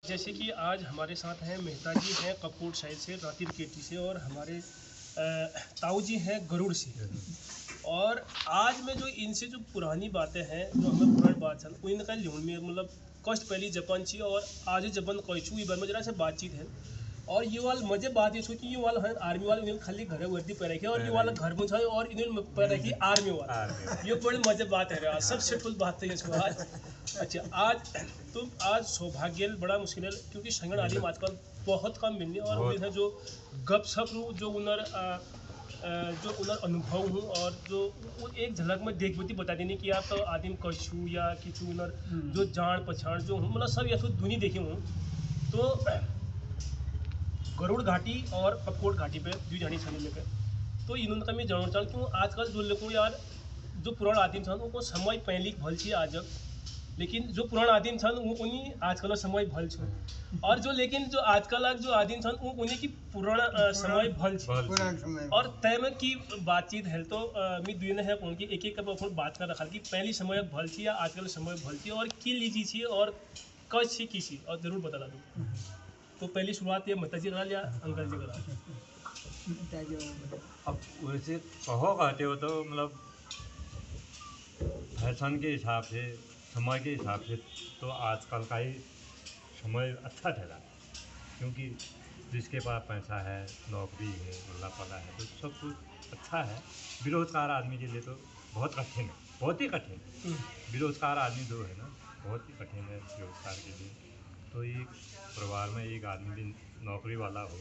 जैसे कि आज हमारे साथ हैं मेहता जी हैं कपकोट साइड से रातिर केटी से और हमारे ताऊ जी हैं गरुड़ से। और आज में जो इनसे जो पुरानी बातें हैं जो हमें पुरानी बात है उनका लिहन में मतलब कष्ट पहली जपन छी और आज जपन कैचू ये में जरा से बातचीत है। और ये वाला मजे बात ये कि ये वाला आर्मी वाले इन्हें खाली घर वर्दी पर रखे और ये वाला घर में और इन्हें पर रखी आर्मी वाला ये बड़ी मजे बात है सबसे फुल बात है इसको आज। अच्छा आज तुम आज सौभाग्य बड़ा मुश्किल है क्योंकि संगण आदमी आजकल बहुत कम मिलने और उन्हें जो गप सप जो उनर अनुभव हूँ और जो एक झलक में देख बती बता देने की आप तो आदिम कछू या किचू उनर जो जान पछाण जो हूँ मतलब सब या तो दुनी देखे हूँ। तो गरुड़ घाटी और कपकोट घाटी पे दो जानी छाने पे तो इन्होंने मैं जानना चाहूँ क्यों आजकल जो लोगों यार जो पुराना आदिम था उनको समय पहले भल छी आज लेकिन जो पुराना आदिम था वो उन्हीं आजकल समय भल छो और जो लेकिन जो आजकल जो आदिम था वो उन्हीं की पुराना समय भल छो और तय में की बातचीत है तो मी दुई है उनकी एक एक बात कर रखा कि पहली समय भल थी या आजकल समय भल थी और की लीजी थी और कब सी की सी और जरूर बता दूँ। तो पहली शुरुआत ये माता जी करा या अंकल जी करा? अब वैसे कहो कहते हो तो मतलब फैशन के हिसाब से समय के हिसाब से तो आजकल का ही समय अच्छा ठहरा क्योंकि जिसके पास पैसा है नौकरी है अल्लाह पाला है तो सब कुछ अच्छा है। बेरोजगार आदमी के लिए तो बहुत कठिन है, बहुत ही कठिन। बेरोजगार आदमी जो है ना बहुत ही कठिन है बेरोजगार के लिए। तो एक परिवार में एक आदमी भी नौकरी वाला हो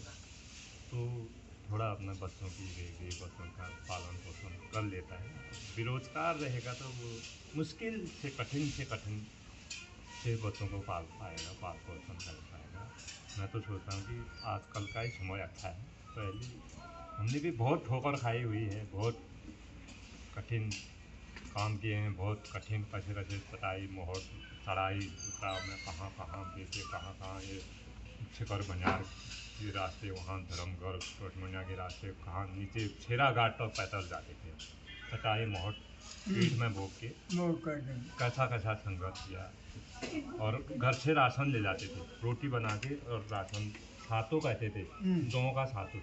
तो थोड़ा अपने बच्चों की देख बच्चों का पालन पोषण कर लेता है। बेरोजगार रहेगा तो वो मुश्किल से कठिन से बच्चों को पाल पाएगा, पाल पोषण कर पाएगा। मैं तो सोचता हूँ कि आजकल का ही समय अच्छा है। पहले हमने भी बहुत ठोकर खाई हुई है, बहुत कठिन काम किए हैं, बहुत कठिन कैसे पटाई मोहर चढ़ाई उतराव में कहाँ बेचे कहाँ ये शिकर बनियार के रास्ते वहाँ धर्मगढ़ टोटमनिया के रास्ते कहाँ नीचे छेरा घाट तक पैदल जाते थे। कटाई मोहट पीठ में भोग के कैसा संघर्ष किया और घर से राशन ले जाते थे, रोटी बना के और राशन सातों कहते थे दोनों का सातू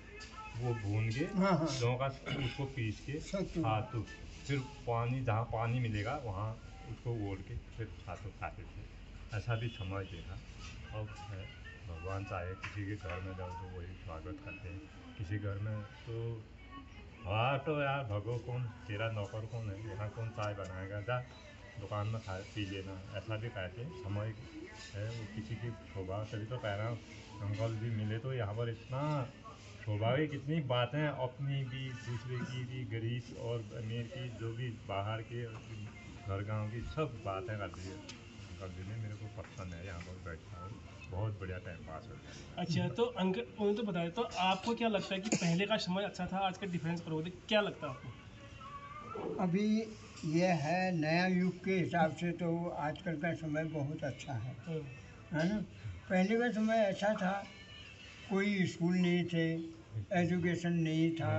वो भून के दोनों का उसको पीस के सातू फिर पानी जहाँ पानी मिलेगा वहाँ उसको ओढ़ के फिर सातों खाते थे। ऐसा भी समय देखा। अब है भगवान चाहे किसी के घर में जाओ तो वही स्वागत करते हैं, किसी घर में तो हाँ तो यार भगो कौन तेरा नौकर कौन है यहाँ कौन चाय बनाएगा जा दुकान में खा पी लेना, ऐसा भी कहते हैं। समय है वो किसी की स्वभाव तभी तो कह रहा हूँ अंकल जी मिले तो यहाँ पर इतना स्वाभाविक इतनी बातें अपनी भी दूसरे की भी गरीब और अमीर की जो भी बाहर के घर गांव की सब बातें कर दी है। अंकल जी ने मेरे को पसंद है, यहाँ पर बैठता हूँ बहुत बढ़िया टाइम पास होता है। अच्छा तो अंकल उन्हें तो बताया तो आपको क्या लगता है कि पहले का समय अच्छा था आज का डिफरेंस करोगे क्या लगता है आपको? अभी ये है नया युग के हिसाब से तो आजकल का समय बहुत अच्छा है ना। पहले का समय ऐसा था कोई स्कूल नहीं थे, एजुकेशन नहीं था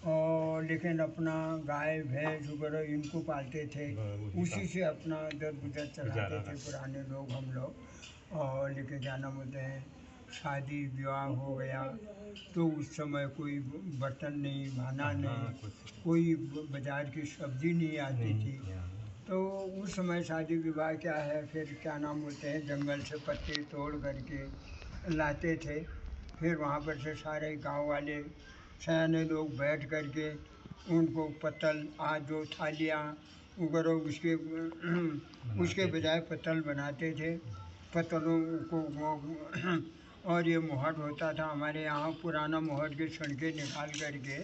और लेकिन अपना गाय भैंस वगैरह इनको पालते थे, उसी से अपना दर गुजर चलाते थे पुराने लोग हम लोग। और लेके जाना होते हैं शादी विवाह हो गया तो उस समय कोई बर्तन नहीं भाना नहीं, कोई बाजार की सब्जी नहीं आती थी। तो उस समय शादी विवाह क्या है फिर क्या नाम होते हैं जंगल से पत्ते तोड़ करके लाते थे, फिर वहाँ पर से सारे गांव वाले सयाने लोग बैठ करके उनको पत्तल आज जो थालियाँ वगैरह उसके बजाय पत्तल बनाते थे। पत्तलों को और ये मोहट होता था हमारे यहाँ पुराना मोहट के छणके निकाल करके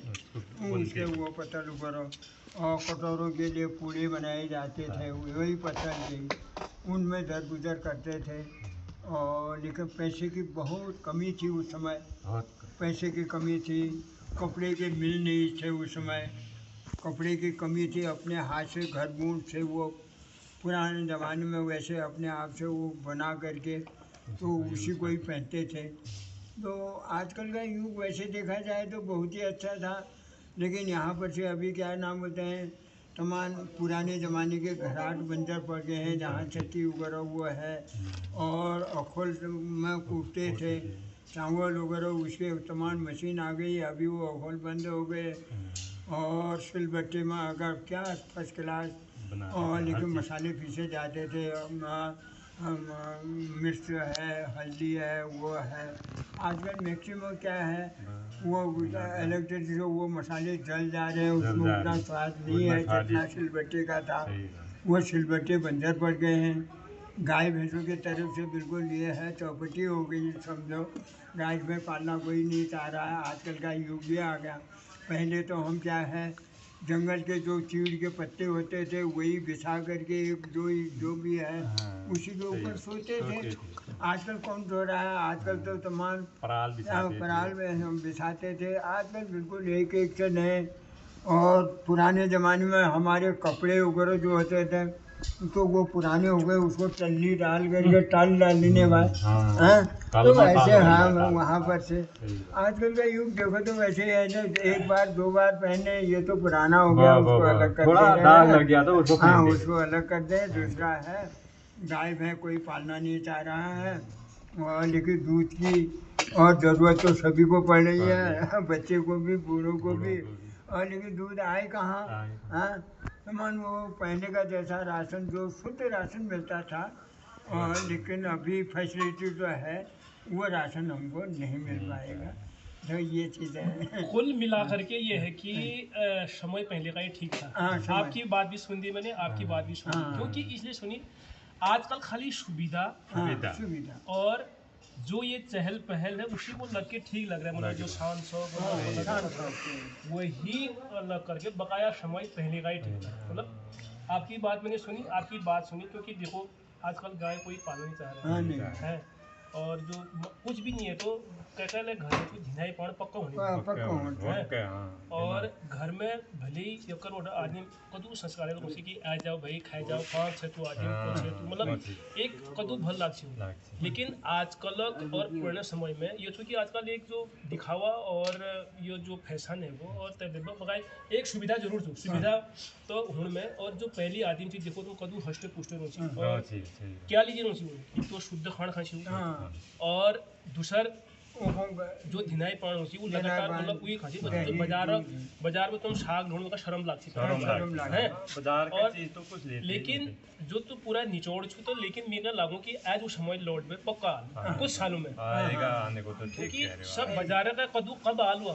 उसके वो पत्तल वगैरह और कटोरों के लिए पूड़े बनाए जाते थे, वही पत्तल के उनमें दर गुजर करते थे। और लेकिन पैसे की बहुत कमी थी उस समय, पैसे की कमी थी, कपड़े के मिल नहीं थे उस समय, कपड़े की कमी थी, अपने हाथ से घर बूंद से वो पुराने ज़माने में वैसे अपने आप से वो बना करके तो उसी को ही पहनते थे। तो आजकल का युग वैसे देखा जाए तो बहुत ही अच्छा था, लेकिन यहाँ पर से अभी क्या नाम होते हैं तमाम पुराने ज़माने के घराट बंजर पड़ गए हैं जहाँ चट्टी वगैरह हुआ है, और अखोल में कूटते थे चावल वगैरह, उसके तमाम मशीन आ गई, अभी वो अखोल बंद हो गए। और सिलबट्टे में अगर क्या फर्स्ट क्लास, और लेकिन मसाले पीसे जाते थे, मिर्च है, हल्दी है, वो है। आजकल मैक्सिमम क्या है, वो इलेक्ट्रिक जो वो मसाले जल जा रहे हैं, उसमें उतना स्वाद नहीं है जितना सिलबट्टे का था। वो सिलबट्टे बंजर पड़ गए हैं। गाय भैंसों की तरफ से बिल्कुल ये है, चौपटी हो गई समझो। गाय भैंस पालना कोई नहीं चाह रहा है, आजकल का युग भी आ गया। पहले तो हम क्या है, जंगल के जो चीड़ के पत्ते होते थे वही बिछा करके जो भी है उसी के ऊपर सोते थे। आजकल कौन सो रहा है, आजकल तो तमाम पराल में हम बिछाते थे। आजकल बिल्कुल एक एक से नए। और पुराने ज़माने में हमारे कपड़े वगैरह जो होते थे तो वो पुराने हो गए, उसको टल्ली डाल करके टाल डालने बाद तो वैसे हाँ वहाँ पर से। आजकल का युग देखो तो वैसे ही है ना, एक बार दो बार पहने ये तो पुराना हो गया, उसको अलग कर दे। हाँ, उसको अलग कर दे। दूसरा है, गाय भैंस कोई पालना नहीं चाह रहा है, और लेकिन दूध की और ज़रूरत तो सभी को पड़ रही है, बच्चे को भी, बूढ़ों को भी। और लेकिन दूध आए कहाँ, हाँ तो मान वो पहले का जैसा राशन, जो शुद्ध राशन मिलता था, और लेकिन अभी फैसिलिटी जो है वो राशन हमको नहीं मिल पाएगा। तो ये चीज़ें हैं। कुल मिला करके ये है कि समय पहले का ही ठीक था। आपकी बात भी सुन दी मैंने, आपकी बात भी सुनी। क्योंकि इसलिए सुनी, आजकल खाली सुविधा और जो ये चहल पहल है उसी को लग के ठीक लग रहा है, मतलब जो शान शौक वही लग करके बकाया समय पहले का ही ठीक था। मतलब आपकी बात मैंने सुनी, आपकी बात सुनी, क्योंकि देखो आजकल गाय कोई पालना नहीं चाह रहा है, और जो कुछ भी नहीं है तो कहते हैं घर में ढिनाई पान पक्का होने है। और घर में भले ही यकर ऑर्डर आदमी कदू संस्कार है उसी की आ जाओ भाई खाए जाओ, 5-6 तो आदमी को 6 तो मतलब एक कदू भल लाग। लेकिन आजकल और पुराने समय में ये चूँकि आजकल एक जो दिखावा और ये जो फैशन है वो और तजुर्बा बगैर एक सुविधा जरूर थी, सुविधा तो हूँ में। और जो पहली आदमी थी देखो तुम कदू हस्टे पुष्टे रोची और क्या लीजिए रोची तो शुद्ध खान खासी, और दूसर जो धिनाई पान होती वो लगातार मतलब वही खाती। तो बाजार में तुम साग ढूंढने का शर्म लागती है और लेकिन जो तो पूरा निचोड़ छू तो, लेकिन मेरा लागू कि आज वो समय लौट में पक्का कुछ सालों में आने को तो क्योंकि सब बाजार का कदू कब आलू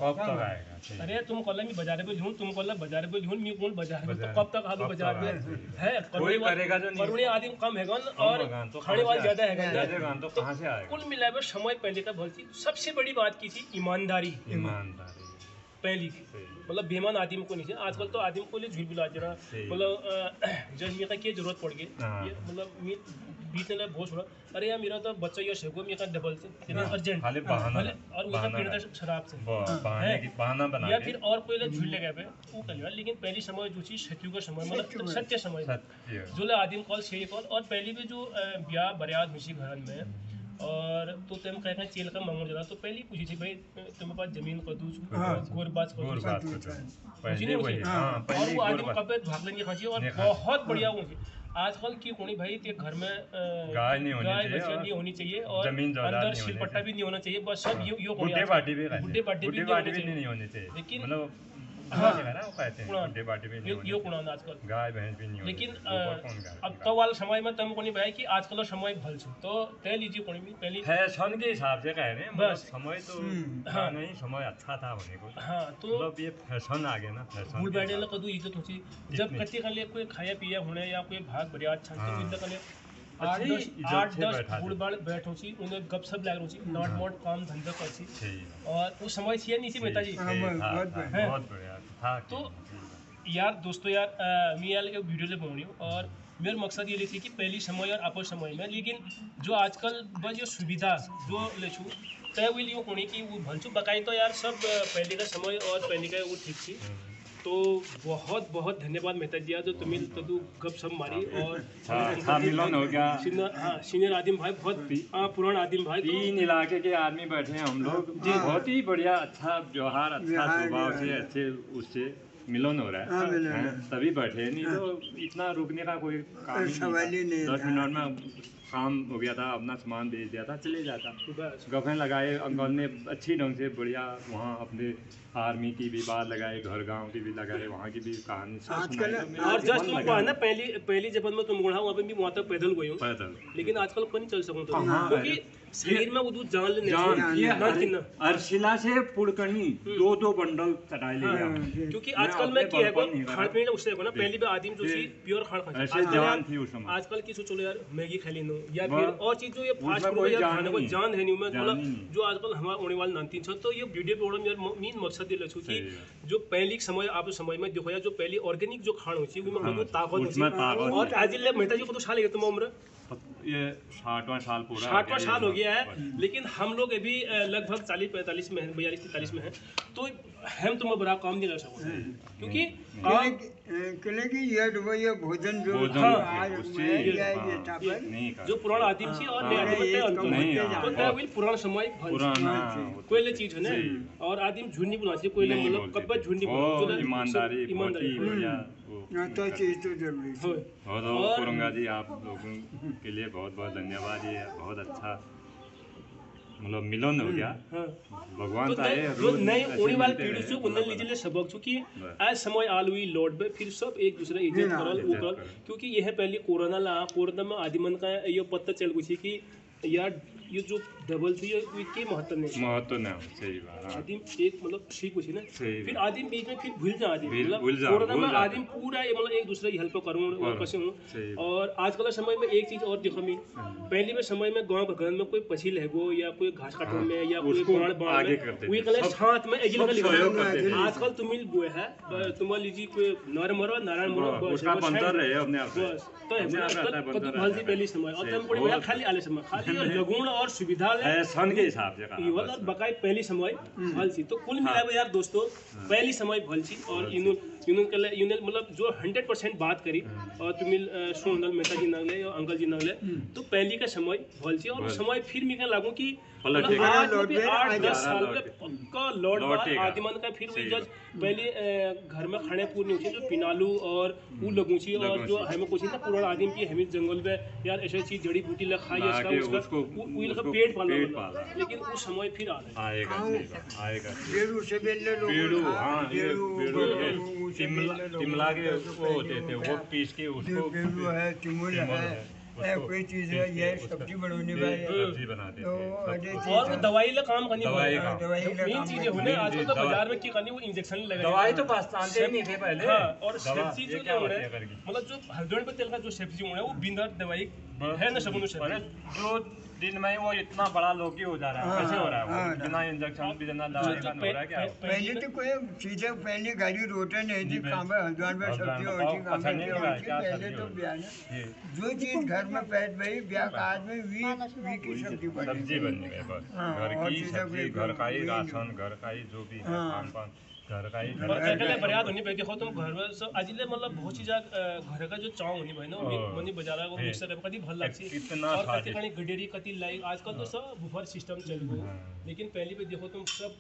अरे तुम कल मैं बाजार पे ढूंढ, तुम कल बाजार पे ढूंढ, मैं कौन बाजार में, तो कब तक आलू बाजार में है। करोड़े आदमी कम है और खाने वाले ज्यादा है, तो कुल मिलाकर समय पहले का भलती। सबसे बड़ी बात की थी ईमानदारी पहली, मतलब बेईमान आदमी को नहीं थी। आजकल तो आदमी को झूठ बुला जरा, मतलब जज में का क्या जरूरत पड़ गई, मतलब बीच में बहुत छोड़ा, अरे यार मेरा तो बच्चा या शेको मेरा डबल से अर्जेंट और मेरा पीड़ा शराब से है, या फिर और कोई झूठ लगा पे वो कर लिया। लेकिन पहली समय जो चीज सत्युग का समय, मतलब सत्य समय जो आदमी कॉल से कॉल। और पहली भी जो ब्याह बरियात मिशी घर में और तो तुम कहते हैं चेल का मांगो जरा, तो पहले पूछी थी भाई तुम्हारे पास जमीन कदू गोरबाज और वो आदमी कब भाग लेंगे खांसी, और बहुत बढ़िया वो। आजकल की होनी भाई के घर में गाय नहीं होनी चाहिए और अंदर सिलपट्टा भी नहीं होना चाहिए, बस सब यो बुड्ढे पार्टी भी नहीं होनी चाहिए, लेकिन आजकल गाय भैंस भी नहीं, लेकिन अब तो वाला समय में तुम को नहीं भाई कि आजकल समय भल छो तो तय लीजिए कोई भी पहले फैशन के हिसाब से कह रहे हैं, बस समय तो नहीं समय अच्छा था होने को। हाँ तो मतलब ये फैशन आ गया ना, फैशन भूल बैठे ना कदू इज्जत होती जब कच्चे कर ले कोई खाया पिया होने या कोई भाग बढ़िया अच्छा तो इज्जत कर ले 8-10 बूढ़ बाड़ बैठो सी उन्हें गप सब लग रही नॉट मोट काम धंधा कर सी, और वो समय थी नहीं थी नेताजी बहुत बढ़िया। तो यार दोस्तों यार मैं यार एक वीडियो ले बना रही हूँ और मेरा मकसद ये थी कि पहली समय और आपस समय में, लेकिन जो आजकल बस जो सुविधा जो ले छू तय हुई लियो कोनी की वो भलचू बकाई तो यार सब पहले का समय और पहले का वो ठीक थी। तो बहुत बहुत धन्यवाद मेहता जी जो तुम्हें तो गप सब मारी और मिलन हो गया। हाँ सीनियर आदिम भाई बहुत पुराना आदिम भाई, 3 इलाके के आदमी बैठे हैं हम लोग, बहुत ही बढ़िया अच्छा व्यवहार अच्छा स्वभाव से अच्छे उससे मिलन हो रहा हाँ, है मिलन हैं, है। तभी बैठे नहीं तो इतना रुकने का कोई काम ही सवाल ही नहीं 10 था। मिनट में काम हो गया था, अपना सामान भेज दिया था, चले जाता। बस गफे लगाए अंकल ने अच्छी ढंग से बढ़िया, वहाँ अपने आर्मी की भी बात लगाए, घर गांव की भी लगाए, वहाँ की भी कहानी सब आजकल- सुनाई, तो मेरा और मन जस्ट तुम लगा। ना पहली जब मैं तुम गुणा वहाँ पे भी वहाँ तक पैदल गई हूँ, पैदल लेकिन आजकल कोई नहीं चल सकूँ तो हाँ, क्योंकि शरीर में वो दूध जान लेने जान ये ना किन्ना। अरशिला से पुड़कनी 2-2 बंडल चटाई ले गया। क्योंकि मैं आजकल अपने में क्या है बचपन नहीं करा। खान पीने उससे देखो ना, पहली बार आदमी जो जी। थी प्योर खान खाती ऐसे आजकल जान यार- थी उस समय। आजकल की सोचो यार मैगी खा लेनो या वह- फिर और चीज जो ये फास्ट उसमें फूड कोई यार जान खाने को नहीं। जान है नहीं मैं जान मतलब ही नहीं। जो आजकल हमारा होने वाला नानतीन छ तो ये वीडियो पे यार मेन मकसद ये लचू कि सही है। जो पहली समय आप समय में देखो यार जो पहली ऑर्गेनिक जो खान होती है उसमें हाँ, बहुत ताकत होती उसमें ताकत है और होती आज मेहता जी को तो साल है तुम उम्र ये 60वां साल पूरा 60वां साल हो गया है, बस। लेकिन हम लोग अभी लगभग 40-45 में हैं, 42-43 में हैं, तो हम तुम्हें बड़ा काम नहीं कर सकते क्योंकि आप किले की ये भोजन जो भोजन, था, हाँ, आज उससे मैं ये- ये हाँ, था पर नहीं कर जो पुराना आदिम थी और हाँ, नया आदिम में ये तय तो अंतर नहीं, है। हाँ, तो तय हुई पुराना समय भल पुराना कोई ले चीज है सही। ना और आदिम झूठ नहीं बोलना चाहिए कोई ले नहीं मतलब बोलते कब्बा थे। झूठ नहीं ओ, बोलना ईमानदारी बहुत ही बढ़िया हाँ, तो चीज़ तो जरूरी थी। बहुत और- कुरंगा जी आप लोगों के लिए बहुत बहुत धन्यवाद। ये बहुत अच्छा मतलब मिलन हो गया, हाँ भगवान तो चाहे जो रोज नई ऐसे होने वाली मिलते पीढ़ी रहे, से उन्हें लीजिए ले सबक चूंकि बस। आज समय आल हुई लौट पे फिर सब एक दूसरे इज्जत हाँ, करल इज्जत वो करल करल। क्योंकि यह पहले कोरोना ला कोरोना में आदिमन का ये पता चल गई थी कि यार ये जो डबल थी ये के महत्व नहीं महत्व ना हो, सही बात हाँ। आदिम एक मतलब ठीक हुई ना सही फिर बात। आदिम बीच में फिर भूल जा आदिम भूल मतलब जा, कोरोना भूल में जा। आदिम पूरा ये मतलब एक दूसरे की हेल्प करूँ और करूँ, कैसे हूँ सही बात। और आजकल के समय में एक चीज और देखो मैं पहले में समय में गांव घर में कोई पछी लहगो या कोई घास काटने हाँ, में या कोई उसको बाण बाण आगे में करते वही थे। कले सब- साथ में एगिल का सहयोग करते थे। आजकल तुम बुए है तुम लीजिए कोई नर मरो नारायण मरो बस उसका वो बनता साइड में। रहे अपने आप से। बस तो अपने आप रहता है, बनता कद रहता भलती है। पहली समय और सही, तुम बड़ी भैया बहुत- खाली आले समय खाली और लगुण और सुविधा ले फैशन के हिसाब से कहा, युवा बस। और बकाई पहली समय भल सी तो कुल मिला यार दोस्तों पहली समय भल सी और यूनियन मतलब जो 100% बात करी और तुम्हें सोनल मेहता जी नगले और अंकल जी नगले तो पहली का समय भल सी और भल। समय फिर मैं लागू कि पलट मतलब के आज लौट भी गए, 8-10 आज साल लौट में के। पक्का लौट लौटेगा। आदिमन का फिर वही सही जज पहले घर में खाने पूरी होती जो पिनालू और वो लगूची और जो लगूची। हमें कुछ ना पुराना आदिम की हमें जंगल में यार ऐसी चीज जड़ी बूटी लगा खाई ला के उसका उसको- वो लगा उसको पेट पाला पेट वाला। पाला। लेकिन उस समय फिर आ रहा है आएगा हाँ, सही बात, आएगा बेड़ू से बेलने लोग पेड़ू हाँ ये बेड़ू पेड़ू बेड़ू ये से टिमला बेलने लोग टिमला के तो वो होते थे वो पीस के उसको बेड़ू है टिमुल टिमुल है है, है उसको कोई चीज़ पीस है के ये उसका- सब्जी बनाने ये वाले सब्जी बनाते तो थे सब अरे कुछ। और वो दवाई ला काम करनी दवाई पड़ेगा। का। दवाई का मेन काम चीजें करनी होने मेन आजकल चीज तो दवा- बाजार में की करनी वो इंजेक्शन लगा दवाई तो पहचानते ही नहीं थे पहले हाँ और दवा सब्जी ये जो क्या हो होती रहा है है करके मतलब जो हल्द्वानी पे तेल का जो सब्जी हो रहा है वो बिना दवाई है ना सगुन अरे जो दिन में वो इतना बड़ा लौकी हो जा रहा है हाँ, कैसे हो रहा है हाँ, वो बिना इंजेक्शन बिना दवाई का हो रहा है क्या पहले तो कोई चीजें पहले गाड़ी रोटे नहीं थी जी, काम में हल्द्वार में हल्द्वार सब्जी में होती पाव काम पता नहीं होगा क्या पहले सब्जी तो होती। ब्याह ये जो चीज घर में पैद भाई ब्याह काज में वी की सब्जी बनी सब्जी बननी है बस हाँ, घर और की चीज़ें सब्जी भी घर का ही भी- राशन घर का ही जो भी है हाँ। खान पान घर का ही और अकेले बरियात होनी पे देखो तुम घर में सब अजिले मतलब बहुत चीज घर का जो चाव होनी भाई ना वो हाँ। मनी बाजार को है। मिक्सर में कदी भल लागसी कितना और कति स्वादिष्ट। खानी गडेरी कति लाई आजकल तो सब बुफर सिस्टम चल गयो हाँ। लेकिन पहले भी देखो तुम सब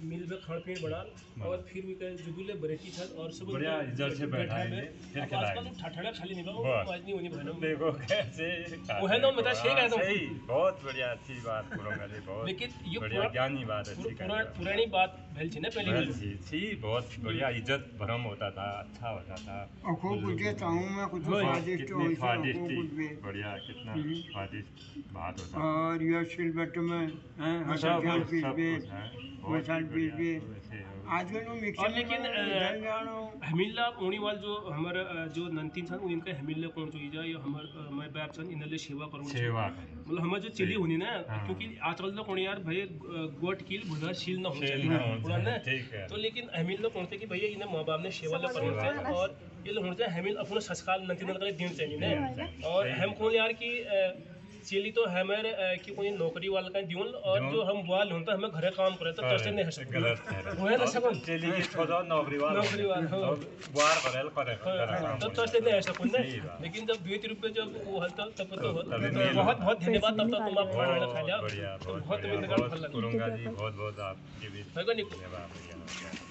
मिल में खान पीन बना और फिर भी कहे जुगुले बरेटी था और सब बढ़िया इज्जत से बैठा है फिर अब खिलाएंगे। आजकल तो ठाठड़ा खाली नहीं बस। बा आज नहीं होनी भाई ना देखो कैसे वो है ना, मैं तो सही कह रहा हूँ। सही बहुत बढ़िया अच्छी बात करूँगा जी बहुत लेकिन ये बढ़िया पुरा- ज्ञानी बात अच्छी पुरानी बात भैल थी ना पहले बहुत भी थी बहुत बढ़िया इज्जत भरम होता था अच्छा होता था आंखों कुछ के चाहूँ मैं कुछ वही, स्वादिष्ट कितनी हो स्वादिष्ट आंखों कुछ भी थी बढ़िया कितना स्वादिष्ट बात होता और यह सिलबट में हैं सब हसर कुछ पीस सब भी कुछ है बहुत मसाल ही पीस भी बढ़िया, वैसे आजकल वो मिक्सर और लेकिन, जानो हमिल्ला ओणी वाल जो हमारे जो नंतीन सन उनका हमिल्ला कौन जो इजा ये हमर मैं बाप सन इनले सेवा करूँ सेवा करें। मतलब हमार जो चिली होनी ना हाँ। क्योंकि आजकल तो कोणी यार भाई गोट किल बुधा शील ना हो शील ना होना पुराना चाहिए, ठीक है। तो लेकिन हमिल लोग कौन थे कि भैया इन्हें माँ बाप ने सेवा ला करूँ सेवा थे और ये लोग होते हैं हमिल अपना संस्कार नंतीन करे दिन चाहिए दिन ना चाहिए। और सही हम है। कौन यार की चिली तो हमारे कि कोई नौकरी वाला का दियोल और दियोल। जो हम वाल होता हमें घरे काम करे तो कैसे नहीं है गलत है वो है ना सकून चली गई छोड़ो नौकरी वाला नौकरी वाला, हाँ। बार करेल करे तो तो नहीं ऐसा कुछ सही बात। लेकिन जब 2-3 रुपए जब वो हलता तब तो तभी तो नहीं बहुत बहुत धन्यवाद तब तक तुम आप खाना वाना खा लिया बढ़िया तो बहुत बहुत बढ़िया मिलकर बहुत फल लगा करूँगा जी बहुत बहुत आपके भी धन्यवाद धन्यवाद भैया।